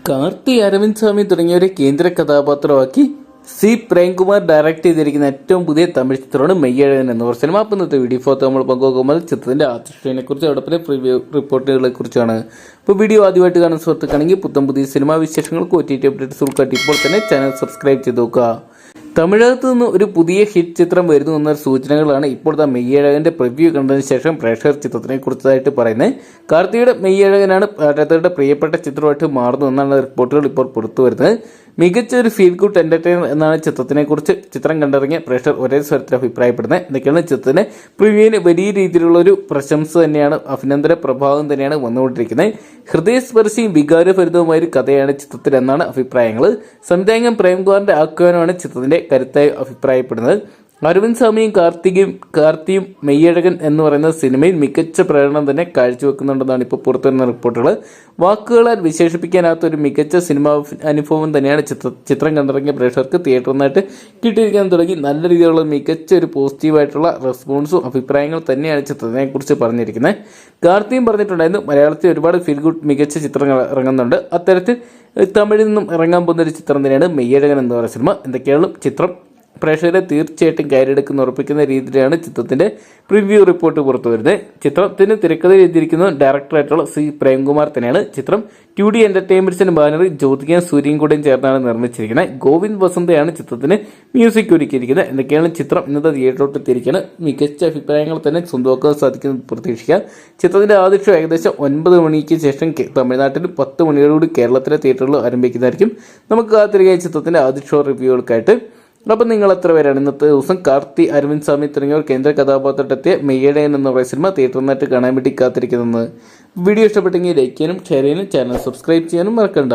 കാർത്തി, അരവിന്ദ് സ്വാമി തുടങ്ങിയവരെ കേന്ദ്ര കഥാപാത്രമാക്കി C Premkumar direct ചെയ്തിരിക്കുന്ന ഏറ്റവും പുതിയ തമിഴ് ചിത്രമാണ് മെയ്യഴകൻ എന്ന സിനിമ. അപ്പം ഇന്നത്തെ വീഡിയോ ഫോട്ടോ നമ്മൾ പങ്കുവെക്കുമ്പോൾ ചിത്രത്തിന്റെ ആർട്ടിസ്റ്റിനെ കുറിച്ച് അവിടെ പ്രിവ്യൂ റിപ്പോർട്ടുകളെ കുറിച്ചാണ്. ഇപ്പോൾ വീഡിയോ ആദ്യമായിട്ട് കാണുന്ന സുഹൃത്തുക്കാണെങ്കിൽ പുതിയ സിനിമാ വിശേഷങ്ങൾക്ക് OTT അപ്ഡേറ്റ്സ് ഉൾക്കാട്ടി ഇപ്പോൾ തന്നെ ചാനൽ സബ്സ്ക്രൈബ് ചെയ്ത് നോക്കുക. തമിഴകത്ത് നിന്ന് ഒരു പുതിയ ഹിറ്റ് ചിത്രം വരുന്നു എന്ന സൂചനകളാണ് ഇപ്പോഴത്തെ മെയ്യഴകന്റെ പ്രിവ്യൂ കണ്ടതിന് ശേഷം പ്രേക്ഷകർ ചിത്രത്തിനെ കുറിച്ചായിട്ട് പറയുന്നത്. കാർത്തിയുടെ മെയ്യഴകനാണ് പ്രേക്ഷകരുടെ പ്രിയപ്പെട്ട ചിത്രമായിട്ട് മാറുന്നു എന്നാണ് റിപ്പോർട്ടുകൾ ഇപ്പോൾ പുറത്തു വരുന്നത്. മികച്ച ഒരു ഫീൽ ഗുഡ് എന്റർടൈനർ എന്നാണ് ചിത്രത്തിനെ കുറിച്ച് ചിത്രം കണ്ടിറങ്ങിയ പ്രേക്ഷകർ ഒരേ സ്വരത്തിൽ അഭിപ്രായപ്പെടുന്നത്. എന്തൊക്കെയാണ് ചിത്രത്തിന് പ്രിവ്യൂവിന് വലിയ രീതിയിലുള്ള ഒരു പ്രശംസ തന്നെയാണ്, അഭിനന്ദന പ്രഭാവം തന്നെയാണ് വന്നുകൊണ്ടിരിക്കുന്നത്. ഹൃദയസ്പർശിയും വികാരഭരിതവുമായ ഒരു കഥയാണ് ചിത്രത്തിൽ എന്നാണ് അഭിപ്രായങ്ങൾ. സംവിധായകൻ പ്രേംകുമാറിന്റെ ആഹ്വാനമാണ് ചിത്രത്തിന്റെ കരുത്തായി അഭിപ്രായപ്പെടുന്നത്. അരവിന്ദ് സ്വാമിയും കാർത്തിയും മെയ്യഴകൻ എന്ന് പറയുന്ന സിനിമയിൽ മികച്ച പ്രകടനം തന്നെ കാഴ്ചവെക്കുന്നുണ്ടെന്നാണ് ഇപ്പോൾ പുറത്തുവരുന്ന റിപ്പോർട്ടുകൾ. വാക്കുകളാൽ വിശേഷിപ്പിക്കാനാത്ത ഒരു മികച്ച സിനിമാ അനുഭവം തന്നെയാണ് ചിത്രം കണ്ടിറങ്ങിയ പ്രേക്ഷകർക്ക് തിയേറ്ററിൽ നിന്നായിട്ട് കിട്ടിയിരിക്കാൻ തുടങ്ങി. നല്ല രീതിയിലുള്ള മികച്ച ഒരു പോസിറ്റീവായിട്ടുള്ള റെസ്പോൺസും അഭിപ്രായങ്ങൾ തന്നെയാണ് ചിത്രത്തിനെ കുറിച്ച് പറഞ്ഞിരിക്കുന്നത്. കാർത്തിയും പറഞ്ഞിട്ടുണ്ടായിരുന്നു, മലയാളത്തിൽ ഒരുപാട് ഫീൽ ഗുഡ് മികച്ച ചിത്രങ്ങൾ ഇറങ്ങുന്നുണ്ട്. അത്തരത്തിൽ തമിഴിൽ നിന്നും ഇറങ്ങാൻ പോകുന്ന ഒരു ചിത്രം തന്നെയാണ് മെയ്യഴകൻ എന്ന് പറയുന്ന സിനിമ. എന്തൊക്കെയാണ് ചിത്രം പ്രേക്ഷകരെ തീർച്ചയായിട്ടും കയറെടുക്കുന്ന ഉറപ്പിക്കുന്ന രീതിയിലാണ് ചിത്രത്തിന്റെ പ്രിവ്യൂ റിപ്പോർട്ട് പുറത്തു വരുന്നത്. ചിത്രത്തിന് തിരക്കഥ എഴുതിയിരിക്കുന്നത് ഡയറക്ടറായിട്ടുള്ള സി പ്രേംകുമാർ തന്നെയാണ്. ചിത്രം 2D എന്റർടൈൻമെന്റ്സിന്റെ ബാനറിൽ ജ്യോതികയും സൂര്യയും കൂടെയും ചേർന്നാണ് നിർമ്മിച്ചിരിക്കുന്നത്. ഗോവിന്ദ് വസന്തയാണ് ചിത്രത്തിന് മ്യൂസിക് ഒരുക്കിയിരിക്കുന്നത്. എന്തൊക്കെയാണ് ചിത്രം ഇന്നത്തെ തിയേറ്ററിലോട്ട് എത്തിയിരിക്കുന്നത്. മികച്ച അഭിപ്രായങ്ങൾ തന്നെ സ്വന്തമാക്കാൻ സാധിക്കുന്നത് പ്രതീക്ഷിക്കാം. ചിത്രത്തിന്റെ ആദ്യ ഷോ ഏകദേശം 9 മണിക്ക് ശേഷം തമിഴ്നാട്ടിൽ 10 മണിയോടുകൂടി കേരളത്തിലെ തിയേറ്ററുകൾ ആരംഭിക്കുന്നതായിരിക്കും. നമുക്ക് കാത്തിരിക്കാൻ ചിത്രത്തിന്റെ ആദ്യ ഷോ റിവ്യൂകൾക്കായിട്ട്. അപ്പം നിങ്ങൾ എത്ര പേരാണ് ഇന്നത്തെ ദിവസം കാർത്തി, അരവിന്ദ് സ്വാമി തുടങ്ങിയവർ കേന്ദ്ര കഥാപാത്രത്തെത്തിയ മെയ്യഴകൻ എന്ന പറയുന്ന സിനിമ തിയേറ്ററിനായിട്ട് കാണാൻ വേണ്ടി കാത്തിരിക്കുന്നത്? വീഡിയോ ഇഷ്ടപ്പെട്ടെങ്കിൽ ലൈക്ക് ചെയ്യാനും ഷെയർ ചെയ്യാനും ചാനൽ സബ്സ്ക്രൈബ് ചെയ്യാനും മറക്കണ്ട.